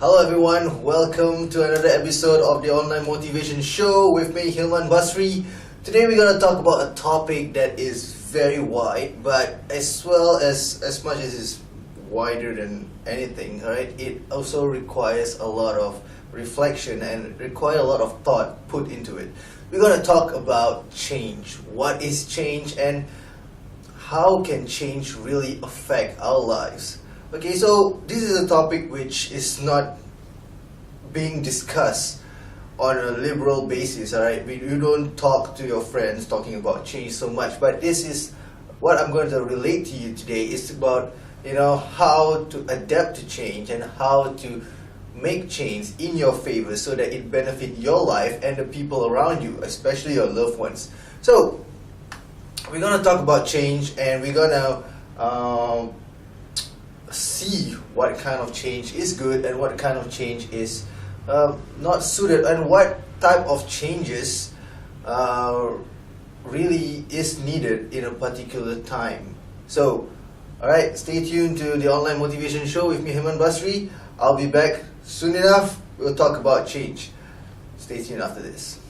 Hello everyone, welcome to another episode of the Online Motivation Show with me, Hilman Basri. Today we're going to talk about a topic that is very wide, but as much as it's wider than anything, alright, it also requires a lot of reflection and require a lot of thought put into it. We're going to talk about change. What is change and how can change really affect our lives? Okay, so this is a topic which is not being discussed on a liberal basis, alright? You don't talk to your friends talking about change so much, but this is what I'm going to relate to you today. It's about, how to adapt to change and how to make change in your favor so that it benefit your life and the people around you, especially your loved ones. So, we're going to talk about change and we're going to see what kind of change is good and what kind of change is not suited, and what type of changes really is needed in a particular time. So, alright, stay tuned to the Online Motivation Show with me, Hilman Basri. I'll be back soon enough. We'll talk about change. Stay tuned after this.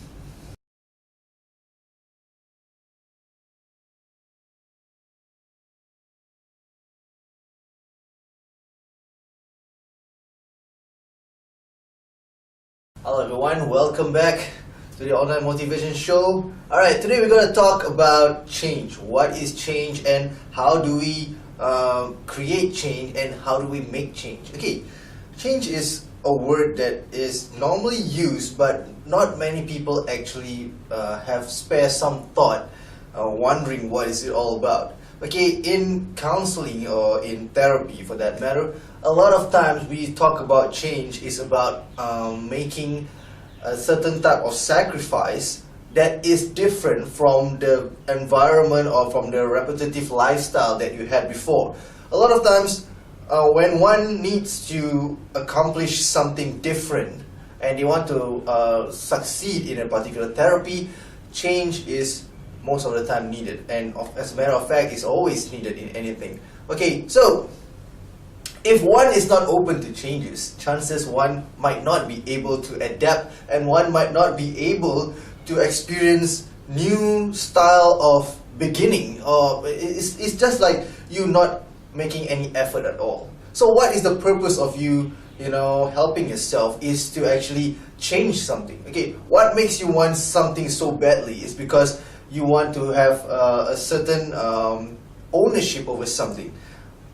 Hello everyone, welcome back to the Online Motivation Show. Alright, today we're going to talk about change. What is change and how do we create change and how do we make change? Okay, change is a word that is normally used, but not many people actually have spare some thought wondering what is it all about. Okay, in counseling or in therapy for that matter, a lot of times we talk about change is about making a certain type of sacrifice that is different from the environment or from the repetitive lifestyle that you had before. A lot of times when one needs to accomplish something different and they want to succeed in a particular therapy, change is most of the time needed, and as a matter of fact, it's always needed in anything. Okay, so if one is not open to changes, chances one might not be able to adapt and one might not be able to experience new style of beginning, or it's just like you not making any effort at all. So what is the purpose of you helping yourself is to actually change something. Okay, what makes you want something so badly is because you want to have a certain ownership over something,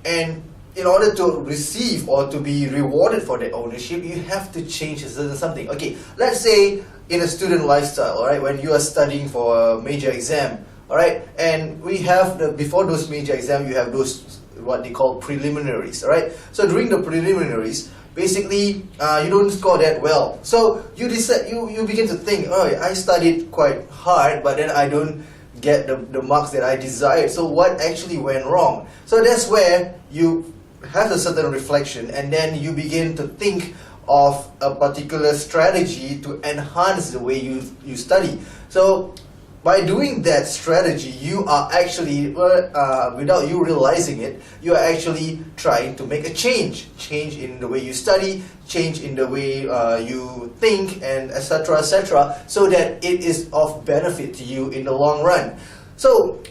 and in order to receive or to be rewarded for that ownership, you have to change a certain something. Okay, let's say in a student lifestyle, alright, when you are studying for a major exam, alright, and we have before those major exams, you have those what they call preliminaries, alright. So during the preliminaries, basically you don't score that well, so you decide, you begin to think, oh, I studied quite hard, but then I don't get the marks that I desired. So what actually went wrong? So that's where you have a certain reflection, and then you begin to think of a particular strategy to enhance the way you study. So by doing that strategy, you are actually, without you realizing it, you are actually trying to make a change in the way you study, change in the way you think, and etc., so that it is of benefit to you in the long run. So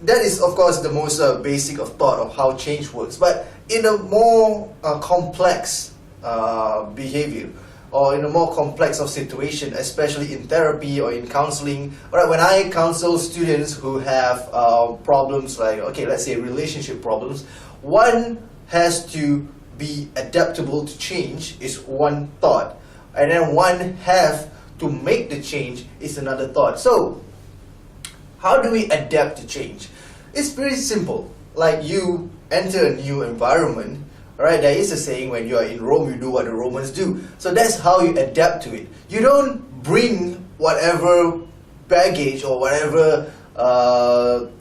that is, of course, the most basic of thought of how change works. But in a more complex behavior, or in a more complex of situation, especially in therapy or in counseling. Alright, when I counsel students who have problems like, okay, let's say relationship problems, one has to be adaptable to change is one thought, and then one have to make the change is another thought. So, how do we adapt to change? It's pretty simple. Like you enter a new environment, alright, there is a saying, when you are in Rome, you do what the Romans do. So that's how you adapt to it. You don't bring whatever baggage or whatever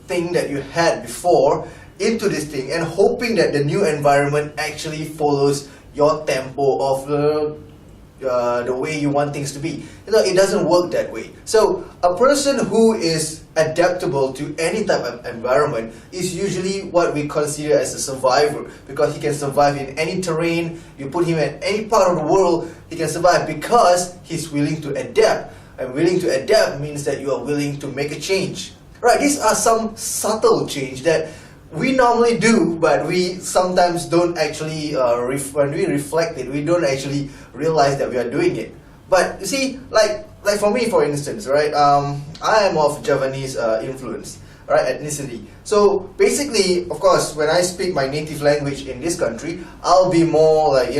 thing that you had before into this thing and hoping that the new environment actually follows your tempo of the way you want things to be. It doesn't work that way. So a person who is adaptable to any type of environment is usually what we consider as a survivor, because he can survive in any terrain. You put him in any part of the world, he can survive because he's willing to adapt. And willing to adapt means that you are willing to make a change. Right, these are some subtle change that we normally do, but we sometimes don't actually, when we reflect it, we don't actually realize that we are doing it. But you see, like for me, for instance, right, I am of Javanese influence, right, ethnicity. So basically, of course, when I speak my native language in this country, I'll be more like,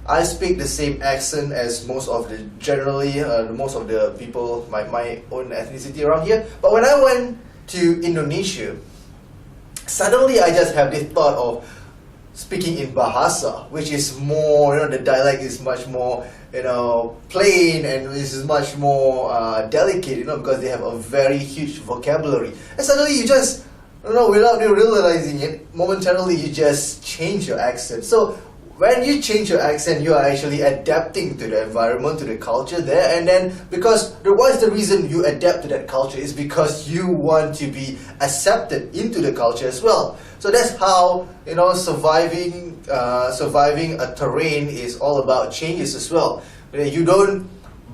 I speak the same accent as most of the most of the people, my own ethnicity around here. But when I went to Indonesia, suddenly I just have this thought of speaking in Bahasa, which is more, the dialect is much more, plain, and this is much more delicate, because they have a very huge vocabulary. And suddenly you just, without you realizing it, momentarily you just change your accent. So when you change your accent, you are actually adapting to the environment, to the culture there. And then, because what's the reason you adapt to that culture is because you want to be accepted into the culture as well. So that's how, surviving a terrain is all about changes as well. You don't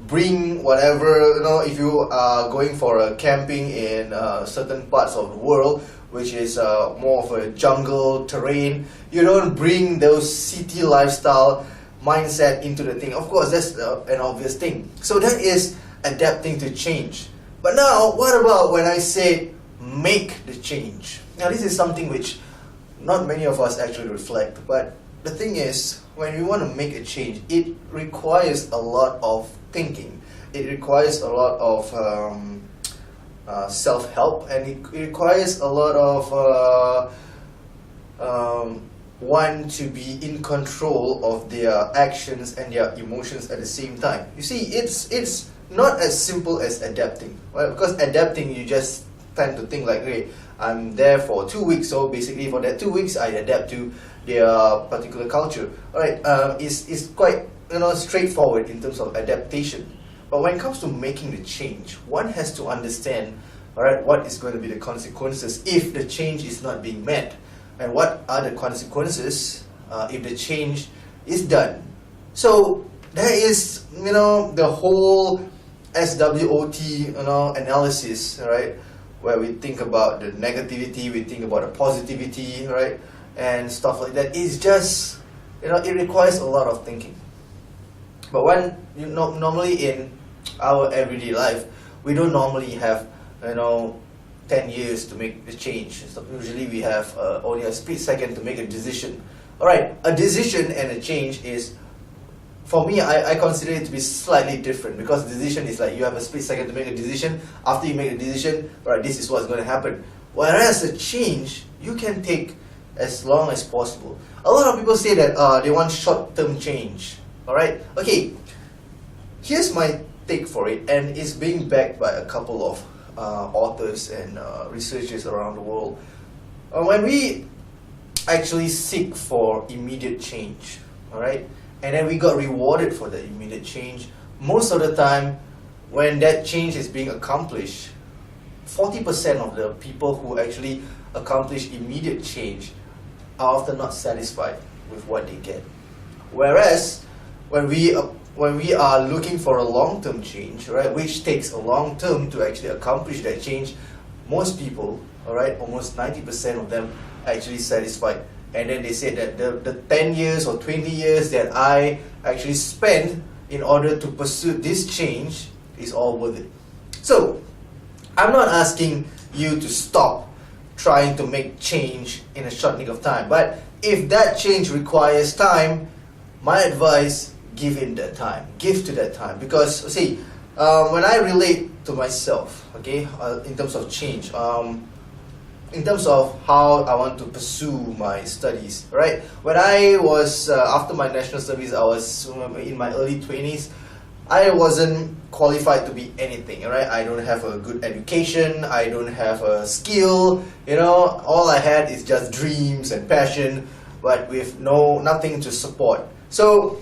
bring whatever, if you are going for a camping in certain parts of the world, which is more of a jungle terrain, you don't bring those city lifestyle mindset into the thing. Of course, that's an obvious thing. So that is adapting to change. But now, what about when I say make the change? Now, this is something which not many of us actually reflect. But the thing is, when we want to make a change, it requires a lot of thinking. It requires a lot of self-help, and it requires a lot of one to be in control of their actions and their emotions at the same time. You see, it's not as simple as adapting, right? Because adapting, you just tend to think like, hey, I'm there for 2 weeks, so basically for that 2 weeks I adapt to their particular culture. Alright, it's quite straightforward in terms of adaptation. But when it comes to making the change, one has to understand, alright, what is going to be the consequences if the change is not being met, and what are the consequences if the change is done. So there is the whole SWOT analysis, right, where we think about the negativity, we think about the positivity, right, and stuff like that. It's just it requires a lot of thinking. But when normally in our everyday life, we don't normally have 10 years to make the change. So usually we have only a split second to make a decision. Alright, a decision and a change is, for me, I consider it to be slightly different, because decision is like you have a split second to make a decision. After you make a decision, alright, this is what's going to happen. Whereas a change, you can take as long as possible. A lot of people say that they want short-term change. Alright, okay, here's my take for it, and it's being backed by a couple of authors and researchers around the world. When we actually seek for immediate change, alright, and then we got rewarded for the immediate change, most of the time when that change is being accomplished, 40% of the people who actually accomplish immediate change are often not satisfied with what they get. Whereas when we are looking for a long-term change, right, which takes a long term to actually accomplish that change, most people, alright, almost 90% of them are actually satisfied. And then they say that the 10 years or 20 years that I actually spent in order to pursue this change is all worth it. So, I'm not asking you to stop trying to make change in a short nick of time. But if that change requires time, my advice, give in that time. Give to that time. Because, see, when I relate to myself, okay, in terms of change, in terms of how I want to pursue my studies, right? When I was, after my national service, I was in my early 20s, I wasn't qualified to be anything, right? I don't have a good education, I don't have a skill, all I had is just dreams and passion, but with nothing to support. So,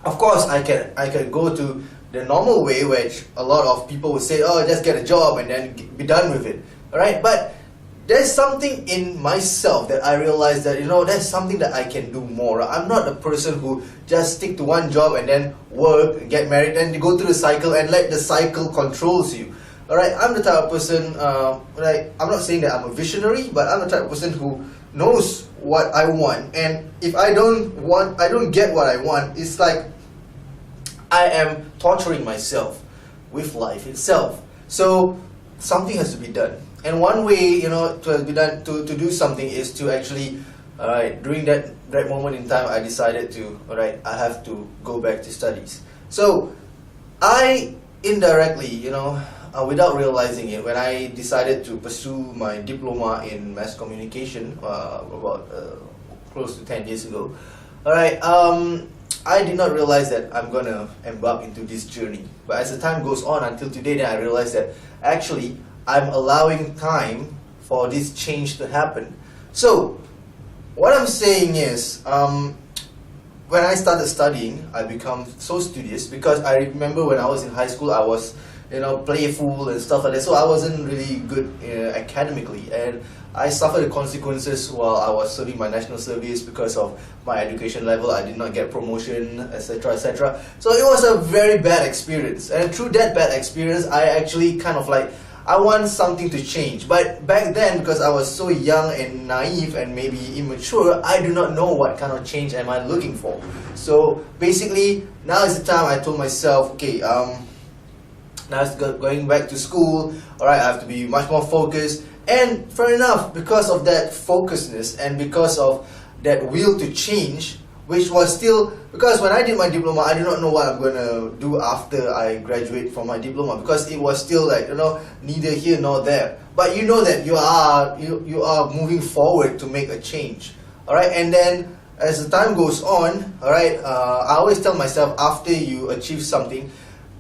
of course, I can go to the normal way, which a lot of people would say, oh, just get a job and then be done with it. Alright, but there's something in myself that I realized that, there's something that I can do more. I'm not a person who just stick to one job and then work, get married, and go through the cycle and let the cycle controls you. Alright, I'm the type of person, I'm not saying that I'm a visionary, but I'm the type of person who knows what I want, and if I don't get what I want, it's like I am torturing myself with life itself. So something has to be done. And one way, to be done to do something is to actually, during that moment in time, I decided to, I have to go back to studies. So I indirectly, without realizing it, when I decided to pursue my diploma in mass communication about close to 10 years ago, I did not realize that I'm going to embark into this journey. But as the time goes on until today, then I realized that actually I'm allowing time for this change to happen. So what I'm saying is, when I started studying, I become so studious, because I remember when I was in high school, I was playful and stuff like that, so I wasn't really good academically, and I suffered the consequences while I was serving my national service because of my education level. I did not get promotion, etc, etc. So it was a very bad experience, and through that bad experience, I actually I want something to change. But back then, because I was so young and naive and maybe immature, I do not know what kind of change am I looking for. So basically, now is the time I told myself, okay, now it's going back to school, alright, I have to be much more focused. And fair enough, because of that focusedness and because of that will to change, which was still, because when I did my diploma, I did not know what I'm going to do after I graduate from my diploma, because it was still neither here nor there. But you know that you are moving forward to make a change, alright. And then as the time goes on, alright, I always tell myself, after you achieve something,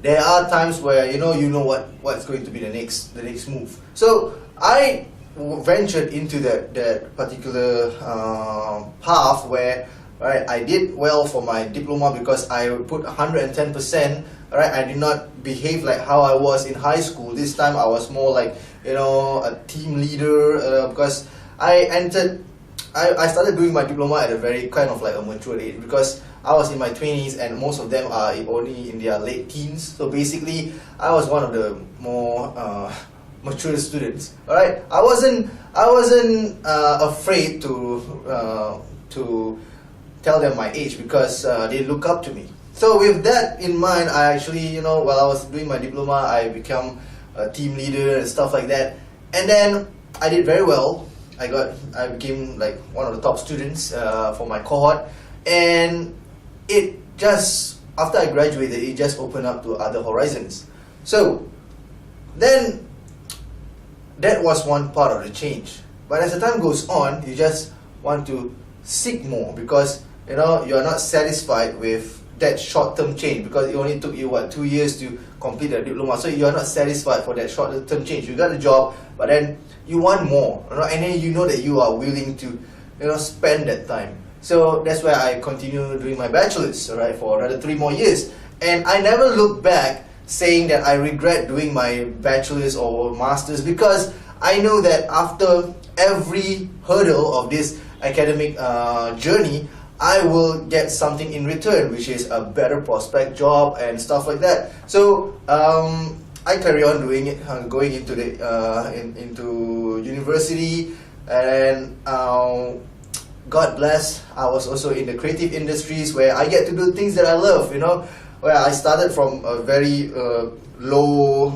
there are times where you know what's going to be the next move. So I ventured into that particular path where I did well for my diploma because I put 110%. I did not behave like how I was in high school. This time I was more like a team leader, because I started doing my diploma at a very kind of a mature age, because I was in my 20s and most of them are only in their late teens. So basically, I was one of the more mature students. Alright, I wasn't afraid to tell them my age, because they look up to me. So with that in mind, I actually, while I was doing my diploma, I became a team leader and stuff like that. And then I did very well. I became one of the top students for my cohort, and it just, after I graduated, it just opened up to other horizons. So then that was one part of the change. But as the time goes on, you just want to seek more, because you are not satisfied with that short-term change, because it only took you 2 years to complete the diploma. So you are not satisfied for that short-term change. You got a job, but then you want more, and then you know that you are willing to spend that time. So that's why I continue doing my bachelor's, for another 3 more years. And I never look back saying that I regret doing my bachelor's or master's, because I know that after every hurdle of this academic journey, I will get something in return, which is a better prospect job and stuff like that. So I carry on doing it, going into into university, and God bless, I was also in the creative industries where I get to do things that I love, where I started from a very low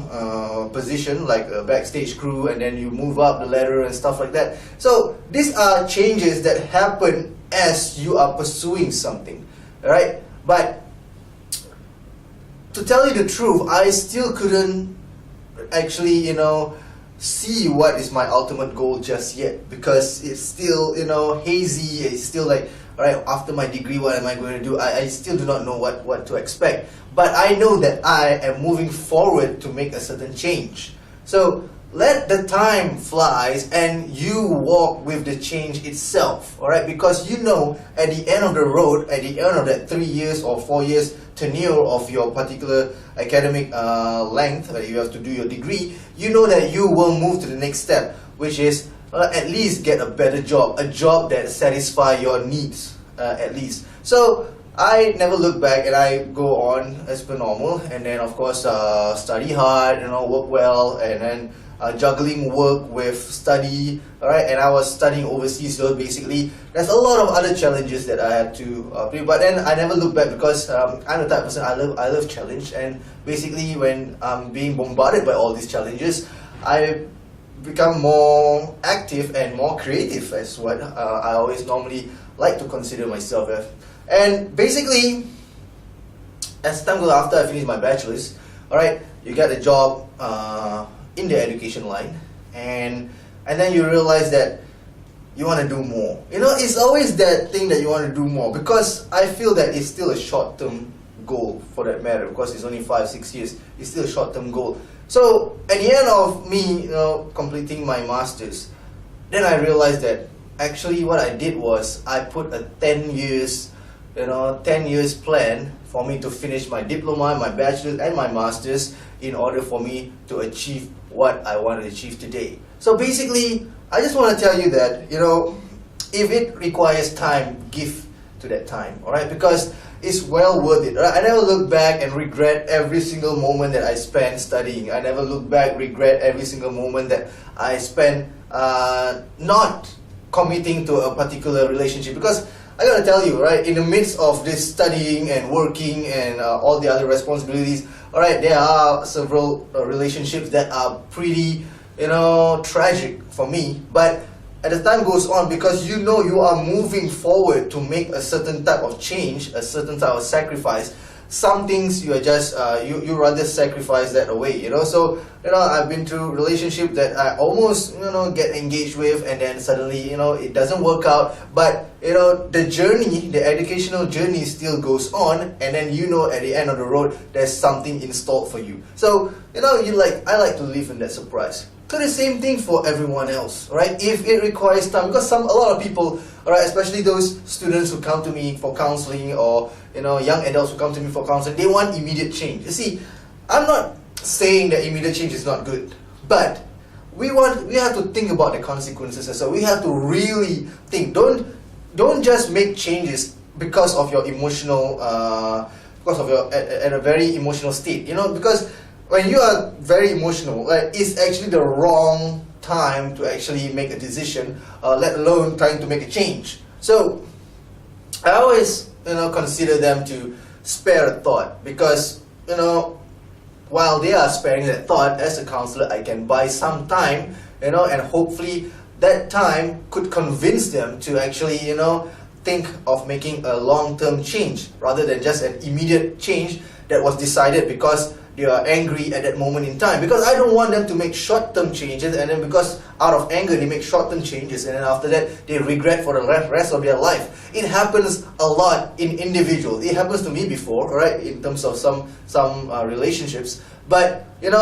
position, like a backstage crew, and then you move up the ladder and stuff like that. So these are changes that happen as you are pursuing something, right? But to tell you the truth, I still couldn't actually, see what is my ultimate goal just yet, because it's still, hazy. It's still alright, after my degree, what am I going to do? I still do not know what to expect. But I know that I am moving forward to make a certain change. So let the time flies and you walk with the change itself, all right? Because you know at the end of the road, at the end of that 3 years or 4 years tenure of your particular academic length that you have to do your degree, you know that you will move to the next step, which is at least get a better job, a job that satisfies your needs, at least. So I never look back and I go on as per normal, and then of course study hard, work well, and then juggling work with study, alright, and I was studying overseas, so basically there's a lot of other challenges that I had to but then I never look back because I'm the type of person, I love challenge, and basically when I'm being bombarded by all these challenges, I become more active and more creative, as what I always normally like to consider myself as. And basically, as time goes, after I finish my bachelor's, alright, you get a job in the education line, and then you realize that you want to do more. It's always that thing that you want to do more, because I feel that it's still a short-term goal for that matter, because it's only 5-6 years. It's still a short-term goal. So at the end of me, completing my master's, then I realized that actually what I did was I put a 10 years plan for me to finish my diploma, my bachelor's and my master's, in order for me to achieve what I want to achieve today. So basically, I just want to tell you that, if it requires time, give to that time, alright? Because it's well worth it. Right? I never look back and regret every single moment that I spent studying. I never look back, regret every single moment that I spent not committing to a particular relationship. Because I gotta tell you, right, in the midst of this studying and working and all the other responsibilities, alright, there are several relationships that are pretty, tragic for me. But as the time goes on, because you are moving forward to make a certain type of change, a certain type of sacrifice, some things you are just you rather sacrifice that away, So I've been through relationship that I almost get engaged with, and then suddenly it doesn't work out. But the journey, the educational journey still goes on, and then at the end of the road there's something installed for you. So I like to live in that surprise. So the same thing for everyone else, right? If it requires time, because a lot of people, alright, especially those students who come to me for counseling, or young adults who come to me for counseling, they want immediate change. You see, I'm not saying that immediate change is not good, but we have to think about the consequences. So we have to really think. Don't just make changes because of your emotional, because of your at a very emotional state. Because when you are very emotional, it's actually the wrong time to actually make a decision, let alone trying to make a change. So I always consider them to spare a thought, because while they are sparing that thought, as a counselor, I can buy some time, and hopefully that time could convince them to actually think of making a long-term change rather than just an immediate change that was decided because they are angry at that moment in time. Because I don't want them to make short-term changes, and then because out of anger they make short-term changes, and then after that they regret for the rest of their life. It happens a lot in individuals. It happens to me before, right? In terms of some relationships. But there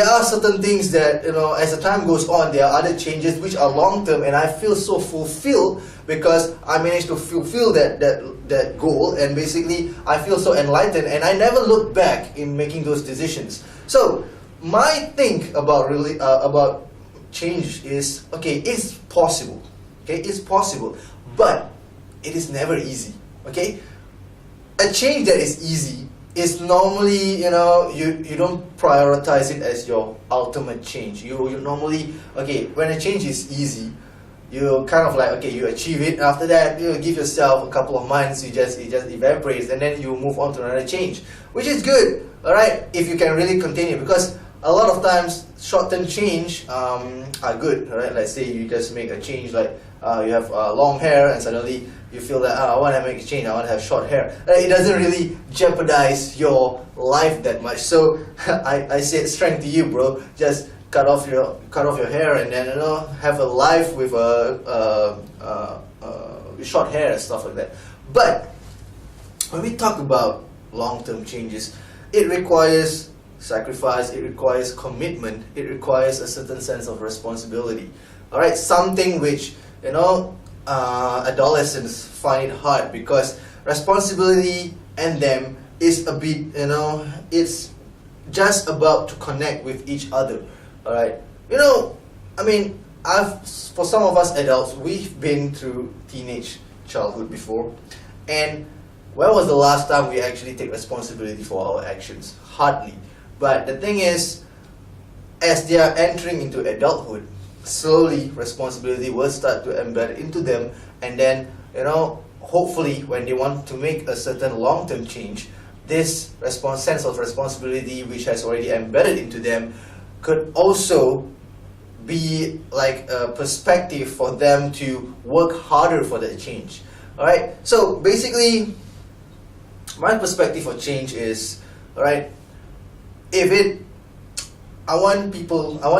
are certain things that as the time goes on, there are other changes which are long-term, and I feel so fulfilled because I managed to fulfill that goal, and basically I feel so enlightened, and I never look back in making those decisions. So my think about change is, okay, it's possible. Okay, it's possible, but it is never easy. Okay, a change that is easy is normally, you don't prioritize it as your ultimate change. You normally, okay, when a change is easy, you kind of like, okay, you achieve it. After that, you give yourself a couple of months, it just evaporates, and then you move on to another change, which is good, alright, if you can really continue. Because a lot of times short-term change are good, right? Let's say you just make a change, like you have long hair, and suddenly you feel that I want to make a change, I want to have short hair. It doesn't really jeopardize your life that much. So I say strength to you, bro. Just cut off your hair, and then have a life with short hair and stuff like that. But when we talk about long-term changes, it requires sacrifice, it requires commitment, it requires a certain sense of responsibility. Alright, something which, adolescents find it hard, because responsibility and them is a bit, it's just about to connect with each other. Alright, for some of us adults, we've been through teenage childhood before, and when was the last time we actually take responsibility for our actions? Hardly. But the thing is, as they are entering into adulthood, slowly responsibility will start to embed into them, and then, hopefully when they want to make a certain long-term change, this sense of responsibility which has already embedded into them could also be like a perspective for them to work harder for that change. Alright, so basically, my perspective for change is, alright, I want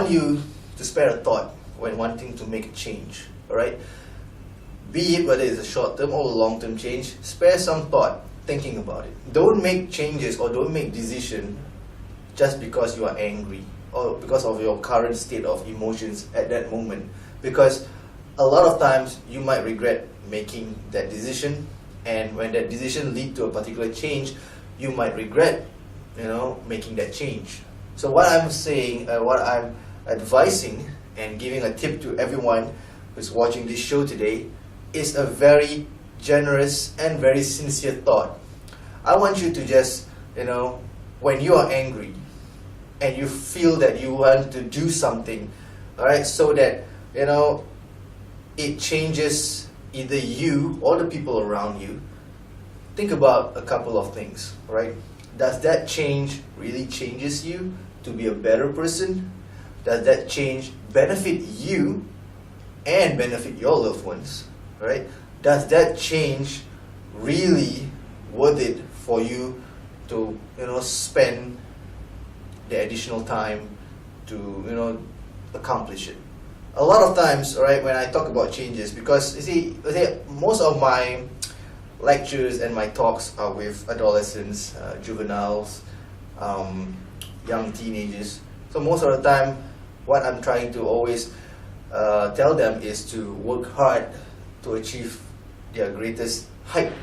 you to spare a thought when wanting to make a change. Alright, be it whether it's a short-term or a long-term change, spare some thought thinking about it. Don't make changes or don't make decisions just because you are angry or because of your current state of emotions at that moment, because a lot of times you might regret making that decision, and when that decision leads to a particular change, you might regret making that change. So what I'm saying, what I'm advising and giving a tip to everyone who's watching this show today is a very generous and very sincere thought. I want you to just, when you are angry and you feel that you want to do something, alright, so that, it changes either you or the people around you, think about a couple of things, right? Does that change really changes you to be a better person? Does that change benefit you and benefit your loved ones, right? Does that change really worth it for you to, spend the additional time to, accomplish it? A lot of times, right, when I talk about changes, because you see, most of my lectures and my talks are with adolescents, juveniles, young teenagers. So most of the time, what I'm trying to always tell them is to work hard to achieve their greatest height.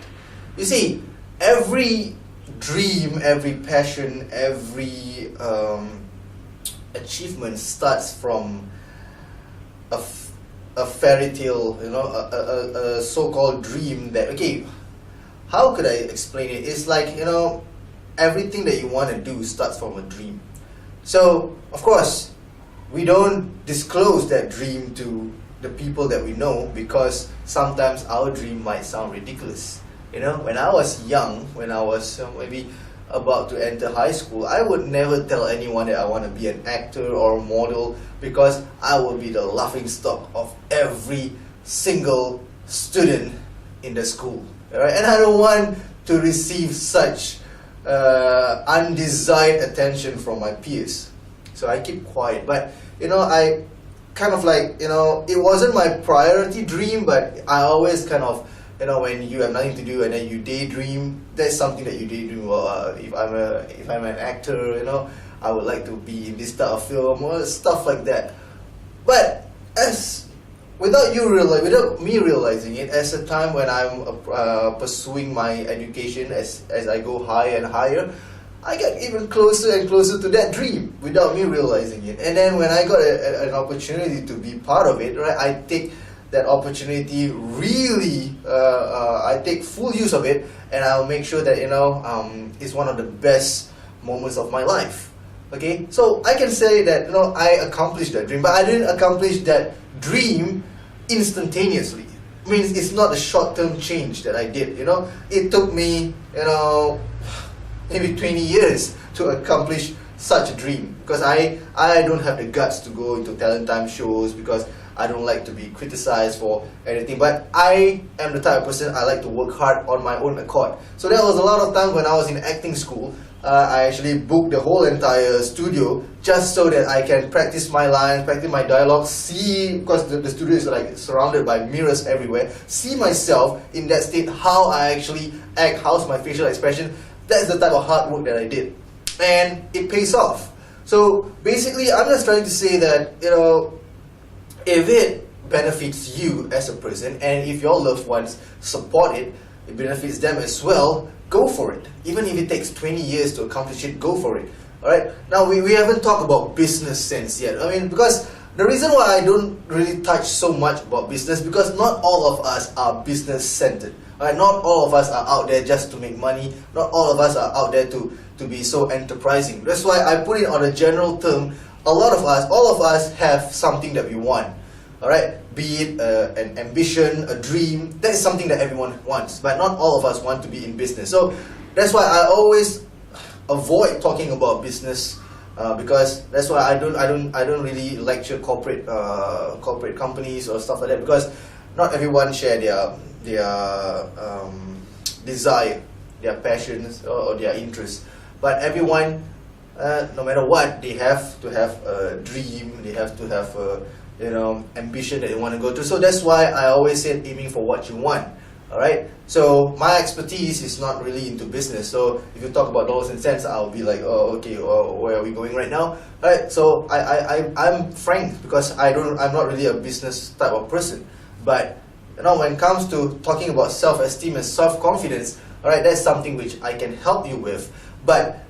You see, every dream, every passion, every achievement starts from a fairy tale, a so-called dream that, okay, how could I explain it? It's like, everything that you want to do starts from a dream. So, of course, we don't disclose that dream to the people that we know, because sometimes our dream might sound ridiculous. When I was young, when I was maybe about to enter high school, I would never tell anyone that I want to be an actor or a model, because I will be the laughing stock of every single student in the school. Right? And I don't want to receive such undesired attention from my peers. So I keep quiet. But, I kind of like, it wasn't my priority dream, but I always kind of, when you have nothing to do and then you daydream, that's something that you daydream. Well, if I'm an actor, I would like to be in this type of film or stuff like that. But without me realizing it, as a time when I'm pursuing my education, as I go higher and higher, I get even closer and closer to that dream without me realizing it. And then when I got an opportunity to be part of it, right, I take that opportunity really, I take full use of it, and I'll make sure that it's one of the best moments of my life. Okay, so I can say that I accomplished that dream, but I didn't accomplish that dream instantaneously. It means it's not a short-term change that I did. It took me maybe 20 years to accomplish such a dream, because I don't have the guts to go into talent time shows, because I don't like to be criticized for anything. But I am the type of person, I like to work hard on my own accord. So there was a lot of times when I was in acting school, I actually booked the whole entire studio just so that I can practice my lines, practice my dialogue, see, because the studio is like surrounded by mirrors everywhere, see myself in that state, how I actually act, how's my facial expression. That's the type of hard work that I did. and it pays off. So basically, I'm just trying to say that, if it benefits you as a person, and if your loved ones support it, it benefits them as well, go for it. Even if it takes 20 years to accomplish it, go for it. Alright, now we haven't talked about business sense yet. I mean, because the reason why I don't really touch so much about business, because not all of us are business centered. Alright, not all of us are out there just to make money. Not all of us are out there to be so enterprising. That's why I put it on a general term. All of us have something that we want. Alright, be it an ambition, a dream. That is something that everyone wants, but not all of us want to be in business. So that's why I always avoid talking about business, because that's why I don't really lecture corporate companies or stuff like that, because not everyone share their desire, their passions or their interests. But everyone, no matter what, they have to have a dream. They have to have a ambition that they want to go to. So that's why I always said aiming for what you want. Alright, so my expertise is not really into business. So if you talk about dollars and cents, I'll be like, oh, okay, where are we going right now? Alright, so I'm frank, because I'm not really a business type of person. But when it comes to talking about self-esteem and self-confidence, alright, that's something which I can help you with. But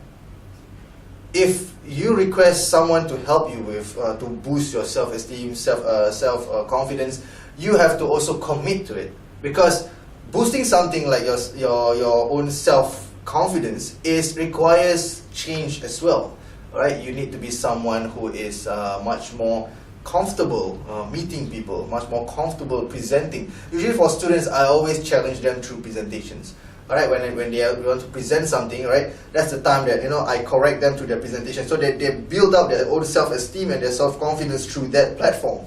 if you request someone to help you with to boost your self-esteem, self-confidence, you have to also commit to it, because boosting something like your own self-confidence requires change as well. Alright, you need to be someone who is much more comfortable meeting people, much more comfortable presenting. Usually for students, I always challenge them through presentations. Alright, when they want to present something, right, that's the time that I correct them through their presentation, so that they build up their own self-esteem and their self-confidence through that platform.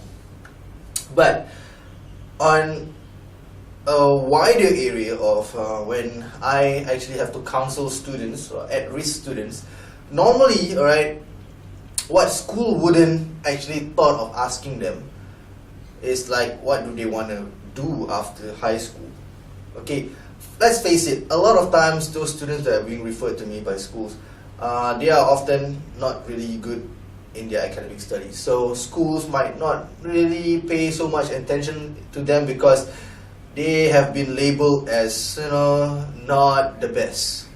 But on a wider area of when I actually have to counsel students or at-risk students, normally, alright, what school wouldn't actually thought of asking them is like, what do they want to do after high school? Okay, let's face it, a lot of times those students that are being referred to me by schools, they are often not really good in their academic studies. So schools might not really pay so much attention to them because they have been labeled as, not the best.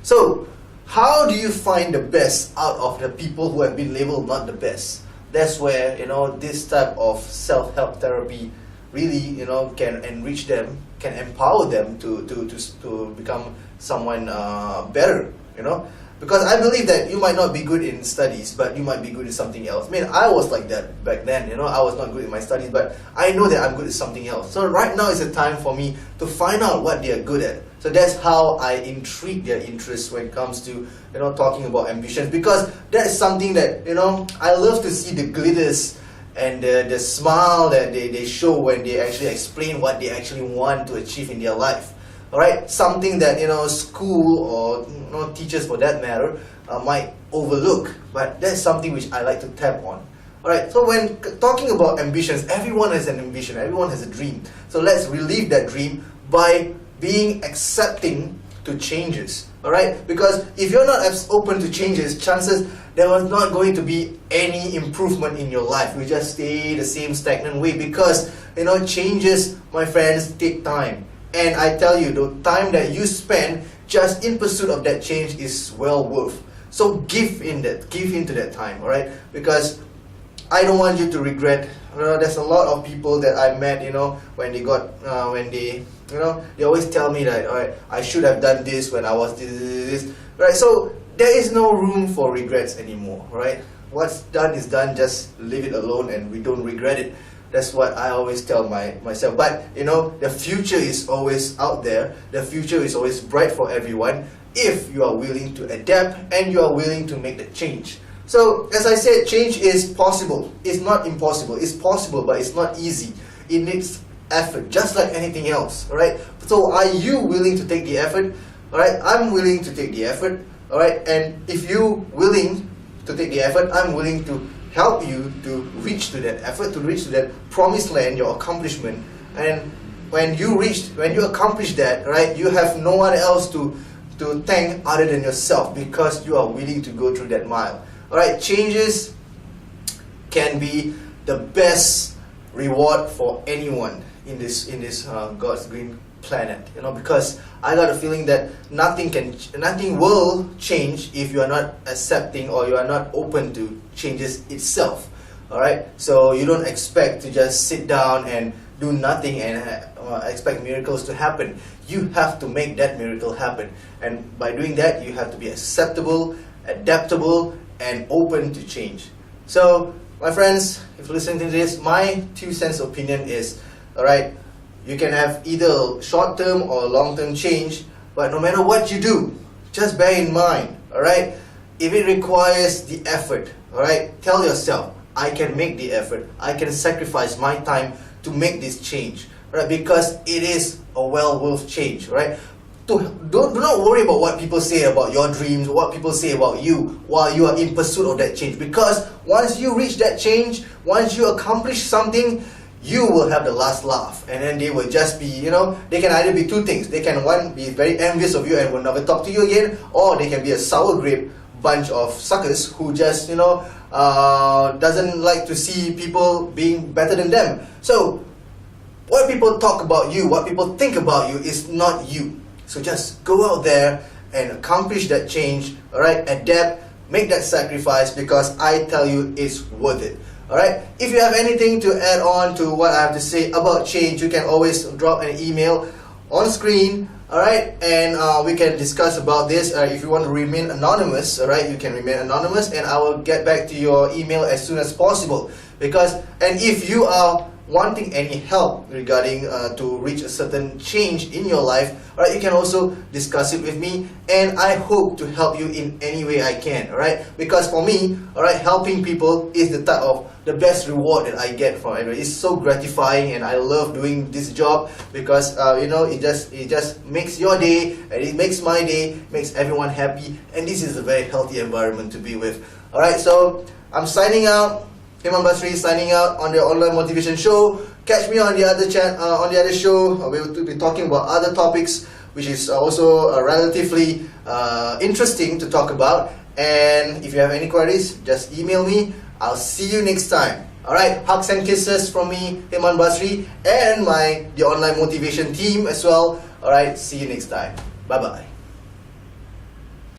So how do you find the best out of the people who have been labeled not the best? That's where, this type of self-help therapy really, can enrich them, can empower them to become someone better, Because I believe that you might not be good in studies, but you might be good in something else. I mean, I was like that back then, I was not good in my studies, but I know that I'm good at something else. So right now is the time for me to find out what they are good at. So that's how I intrigue their interest when it comes to, talking about ambitions, because that's something that, I love to see the glitters and the smile that they show when they actually explain what they actually want to achieve in their life. Alright, something that school or teachers for that matter might overlook, but that's something which I like to tap on. Alright, so when talking about ambitions, everyone has an ambition, everyone has a dream. So let's relive that dream by being accepting to changes. Alright, because if you're not open to changes, chances there was not going to be any improvement in your life. You just stay the same stagnant way, because changes, my friends, take time. And I tell you, the time that you spend just in pursuit of that change is well worth. So give into that time, alright? Because I don't want you to regret. There's a lot of people that I met, when they always tell me that, alright, I should have done this when I was this. Right? So there is no room for regrets anymore, right? What's done is done, just leave it alone and we don't regret it. That's what I always tell myself. But the future is always out there. The future is always bright for everyone if you are willing to adapt and you are willing to make the change. So as I said, change is possible. It's not impossible. It's possible, but it's not easy. It needs effort, just like anything else. Alright. So are you willing to take the effort? Alright. I'm willing to take the effort. Alright. And if you willing to take the effort, I'm willing to help you to reach to that effort, to reach to that promised land, your accomplishment. And when you accomplish that, right, you have no one else to to thank other than yourself, because you are willing to go through that mile. Alright, changes can be the best reward for anyone in this God's green planet, because I got a feeling that nothing will change if you are not accepting or you are not open to changes itself. Alright, so you don't expect to just sit down and do nothing and expect miracles to happen. You have to make that miracle happen, and by doing that you have to be acceptable, adaptable, and open to change. So my friends, if you're listening to this, my 2 cents opinion is, alright, you can have either short-term or long-term change, but no matter what you do, just bear in mind, alright, if it requires the effort, alright, tell yourself, I can make the effort, I can sacrifice my time to make this change, right? Because it is a well worth change, right? Do not worry about what people say about your dreams, what people say about you while you are in pursuit of that change. Because once you reach that change, once you accomplish something, you will have the last laugh, and then they will just be, they can either be two things. They can, one, be very envious of you and will never talk to you again, or they can be a sour grape bunch of suckers who just, doesn't like to see people being better than them. So, what people talk about you, what people think about you is not you. So just go out there and accomplish that change, alright, adapt, make that sacrifice, because I tell you it's worth it. Alright, if you have anything to add on to what I have to say about change, you can always drop an email on screen, alright, and we can discuss about this. If you want to remain anonymous, alright, you can remain anonymous, and I will get back to your email as soon as possible. And if you are wanting any help regarding to reach a certain change in your life, alright, you can also discuss it with me, and I hope to help you in any way I can, alright, because for me, alright, helping people is the best reward that I get from it. It's so gratifying, and I love doing this job because it just makes your day, and it makes my day, makes everyone happy, and this is a very healthy environment to be with. Alright, so I'm signing out. Himan Basri signing out on the Online Motivation Show. Catch me on the other show. We will be talking about other topics, which is also relatively interesting to talk about. And if you have any queries, just email me. I'll see you next time. Alright, hugs and kisses from me, Himan Basri, and the Online Motivation team as well. Alright, see you next time. Bye bye.